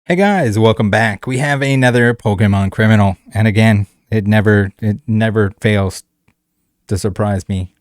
Hey guys, welcome back. We have another Pokemon criminal, and again, it never fails to surprise me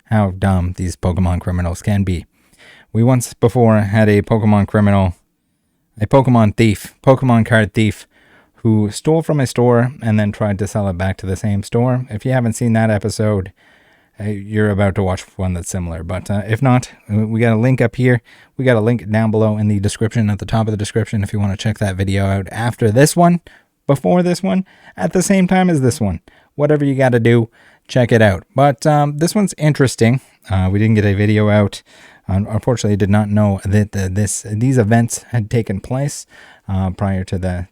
how dumb these Pokemon criminals can be. We once before had a Pokemon criminal, a Pokemon thief, Pokemon card thief, who stole from a store and then tried to sell it back to the same store. If you haven't seen that episode, you're about to watch one that's similar. But if not, we got a link up here. We got a link down below in the description, at the top of the description, if you want to check that video out after this one, before this one, at the same time as this one. Whatever you got to do, check it out. But this one's interesting. We didn't get a video out. Unfortunately, did not know that these events had taken place prior to the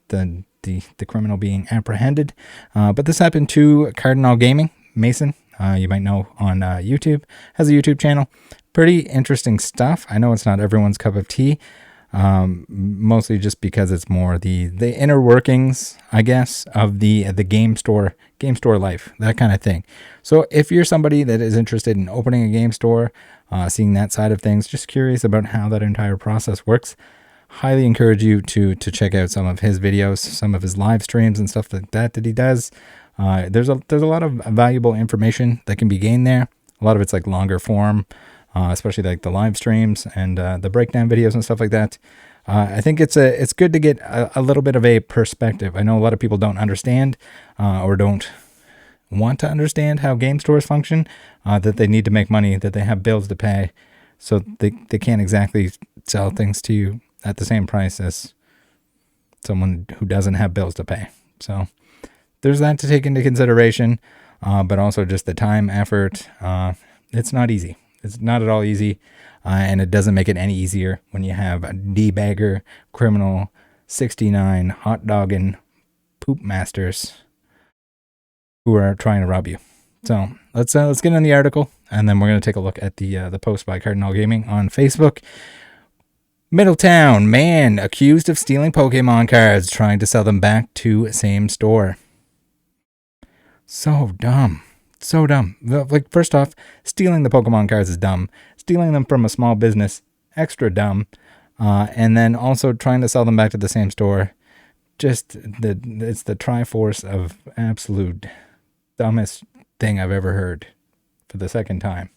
criminal being apprehended. But this happened to Cardinal Gaming, Mason. You might know on YouTube, has a YouTube channel. Pretty interesting stuff. I know it's not everyone's cup of tea, mostly just because it's more the inner workings, I guess, of the game store life, that kind of thing. So if you're somebody that is interested in opening a game store, seeing that side of things, just curious about how that entire process works, highly encourage you to check out some of his videos, some of his live streams and stuff like that he does. There's a lot of valuable information that can be gained there. A lot of it's like longer form, especially like the live streams and the breakdown videos and stuff like that. I think it's good to get a little bit of a perspective. I know a lot of people don't understand or don't want to understand how game stores function, that they need to make money, that they have bills to pay, so they can't exactly sell things to you at the same price as someone who doesn't have bills to pay. So there's that to take into consideration, but also just the time, effort. It's not easy. It's not at all easy, and it doesn't make it any easier when you have a D-bagger, criminal, 69, hot dogging poop masters who are trying to rob you. So let's get in the article, and then we're going to take a look at the post by Cardinal Gaming on Facebook. Middletown, man accused of stealing Pokemon cards, trying to sell them back to same store. So dumb. So dumb. Like, first off, stealing the Pokemon cards is dumb. Stealing them from a small business, extra dumb. And then also trying to sell them back to the same store. Just, it's the triforce of absolute dumbest thing I've ever heard for the second time.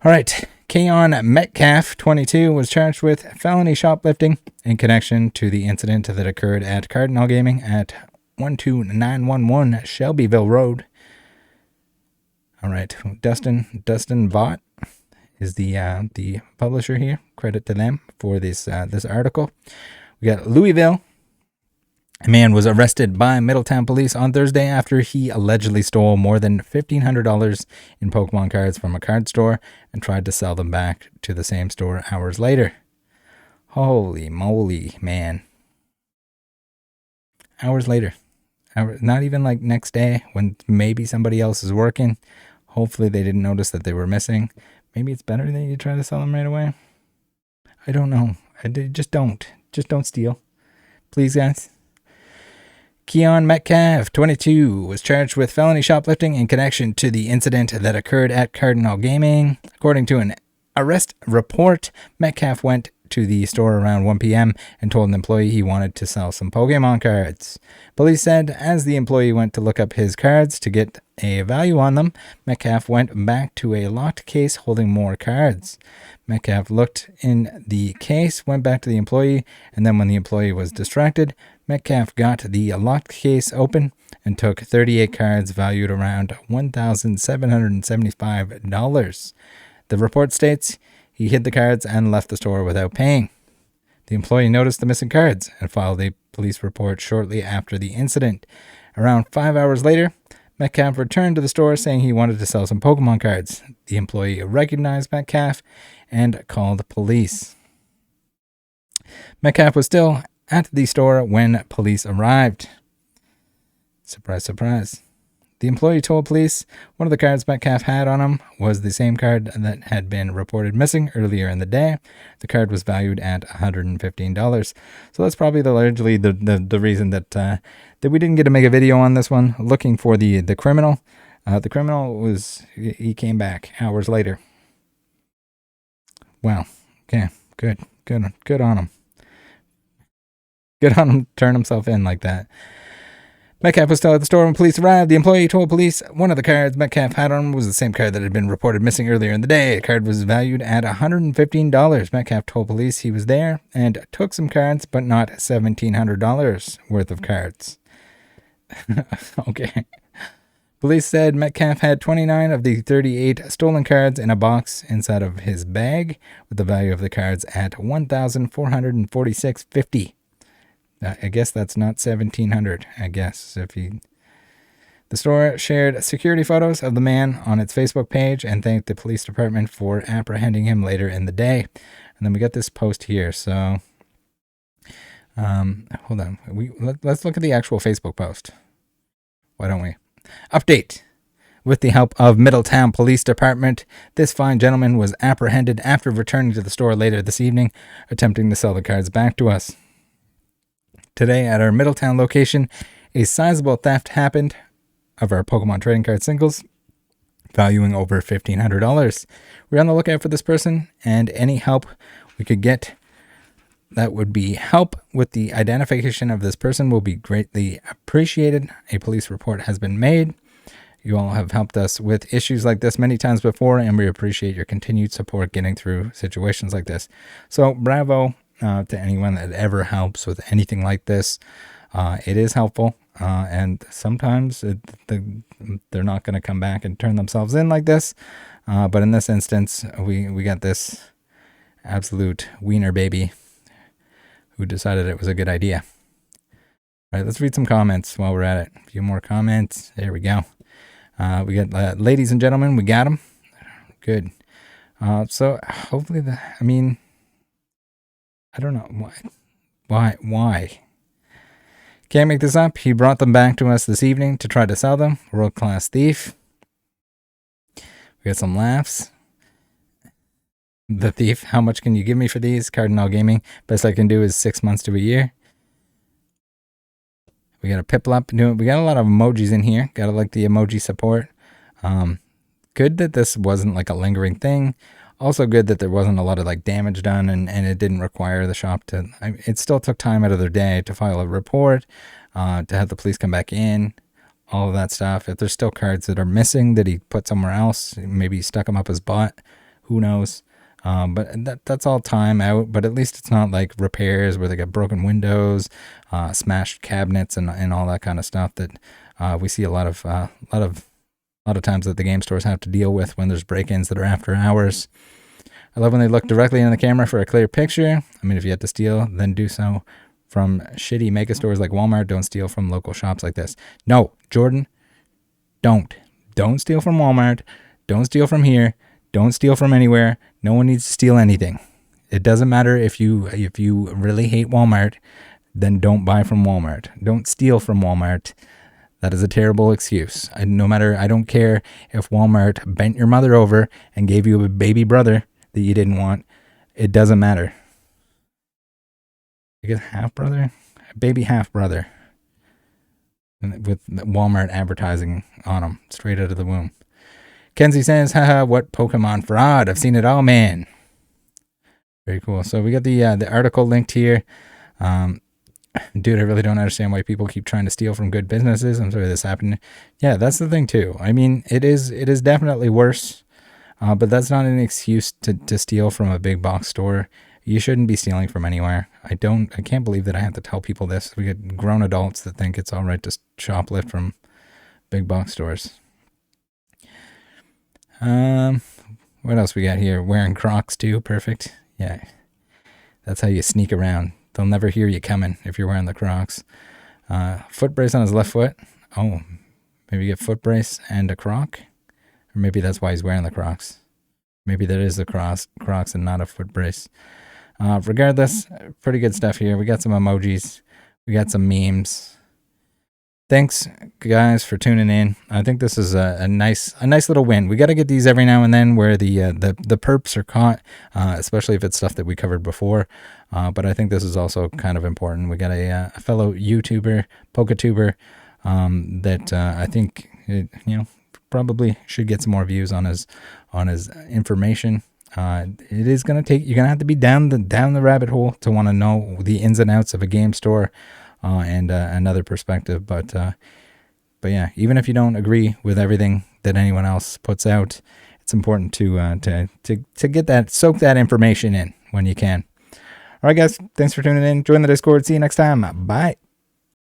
All right. Keon Metcalf, 22, was charged with felony shoplifting in connection to the incident that occurred at Cardinal Gaming at 12911 Shelbyville Road. All right, Dustin Vaught is the publisher here. Credit to them for this article. We got Louisville. A man was arrested by Middletown police on Thursday after he allegedly stole more than $1,500 in Pokemon cards from a card store and tried to sell them back to the same store hours later. Holy moly, man. Hours later. Not even like next day when maybe somebody else is working. Hopefully they didn't notice that they were missing. Maybe it's better that you try to sell them right away. I don't know. Just don't steal. Please, guys. Keon Metcalf, 22, was charged with felony shoplifting in connection to the incident that occurred at Cardinal Gaming. According to an arrest report, Metcalf went to the store around 1 p.m. and told an employee he wanted to sell some Pokemon cards. Police said as the employee went to look up his cards to get a value on them, Metcalf went back to a locked case holding more cards. Metcalf looked in the case, went back to the employee, and then when the employee was distracted, Metcalf got the locked case open and took 38 cards valued around $1,775. The report states he hid the cards and left the store without paying. The employee noticed the missing cards and filed a police report shortly after the incident. Around 5 hours later, Metcalf returned to the store saying he wanted to sell some Pokemon cards. The employee recognized Metcalf and called police. Metcalf was still at the store when police arrived. Surprise, surprise. The employee told police one of the cards Metcalf had on him was the same card that had been reported missing earlier in the day. The card was valued at $115. So that's probably largely the reason that we didn't get to make a video on this one, looking for the criminal. The criminal he came back hours later. Wow. Okay. Good on him. Good on him, turn himself in like that. Metcalf was still at the store when police arrived. The employee told police one of the cards Metcalf had on him was the same card that had been reported missing earlier in the day. The card was valued at $115. Metcalf told police he was there and took some cards, but not $1,700 worth of cards. Okay. Police said Metcalf had 29 of the 38 stolen cards in a box inside of his bag, with the value of the cards at $1,446.50. I guess that's not $1,700. I guess the store shared security photos of the man on its Facebook page and thanked the police department for apprehending him later in the day. And then we got this post here. So, hold on. Let's look at the actual Facebook post. Why don't we? Update. With the help of Middletown Police Department, this fine gentleman was apprehended after returning to the store later this evening, attempting to sell the cards back to us. Today at our Middletown location, a sizable theft happened of our Pokemon trading card singles, valuing over $1,500. We're on the lookout for this person, and any help we could get that would be help with the identification of this person will be greatly appreciated. A police report has been made. You all have helped us with issues like this many times before, and we appreciate your continued support getting through situations like this. So bravo to anyone that ever helps with anything like this. It is helpful, and sometimes they're not going to come back and turn themselves in like this. But in this instance, we got this absolute wiener baby who decided it was a good idea. All right, let's read some comments while we're at it. A few more comments. There we go. We got, ladies and gentlemen, we got them. Good. So hopefully I don't know why. Can't make this up. He brought them back to us this evening to try to sell them. World-class thief. We got some laughs. The thief. How much can you give me for these? Cardinal Gaming. Best I can do is 6 months to a year. We got a Piplup. We got a lot of emojis in here. Gotta like the emoji support. Good that this wasn't like a lingering thing. Also good that there wasn't a lot of like damage done, and it didn't require the shop to, it still took time out of their day to file a report, to have the police come back in, all of that stuff. If there's still cards that are missing that he put somewhere else, maybe he stuck them up his butt, who knows. But that's all time out, but at least it's not like repairs where they got broken windows, smashed cabinets and all that kind of stuff that we see a lot of times that the game stores have to deal with when there's break-ins that are after hours. I love when they look directly in the camera for a clear picture. I mean, if you have to steal, then do so from shitty mega stores like Walmart. Don't steal from local shops like this. No, Jordan, don't steal from Walmart. Don't steal from here. Don't steal from anywhere. No one needs to steal anything. It doesn't matter if you really hate Walmart, then don't buy from Walmart. Don't steal from Walmart. That is a terrible excuse. I don't care if Walmart bent your mother over and gave you a baby brother that you didn't want. It doesn't matter. You get half brother? A baby half brother. With Walmart advertising on them, straight out of the womb. Kenzie says, haha, what Pokemon fraud? I've seen it all, man. Very cool. So we got the article linked here. Dude, I really don't understand why people keep trying to steal from good businesses. I'm sorry this happened. Yeah, that's the thing too. I mean, it is definitely worse, but that's not an excuse to steal from a big box store. You shouldn't be stealing from anywhere. I can't believe that I have to tell people this. We get grown adults that think it's all right to shoplift from big box stores. What else we got here? Wearing Crocs too. Perfect. Yeah. That's how you sneak around. They'll never hear you coming if you're wearing the Crocs. Foot brace on his left foot. Oh, maybe get foot brace and a Croc? Or maybe that's why he's wearing the Crocs. Maybe that is the Crocs and not a foot brace. Regardless, pretty good stuff here. We got some emojis. We got some memes. Thanks, guys, for tuning in. I think this is a nice little win. We got to get these every now and then where the perps are caught, especially if it's stuff that we covered before. But I think this is also kind of important. We got a fellow YouTuber, Pokatuber, that I think probably should get some more views on his information. It is going to take, you're going to have to be down the rabbit hole to want to know the ins and outs of a game store and another perspective. But yeah, even if you don't agree with everything that anyone else puts out, it's important to get that, soak that information in when you can. All right, guys, thanks for tuning in. Join the Discord. See you next time. Bye.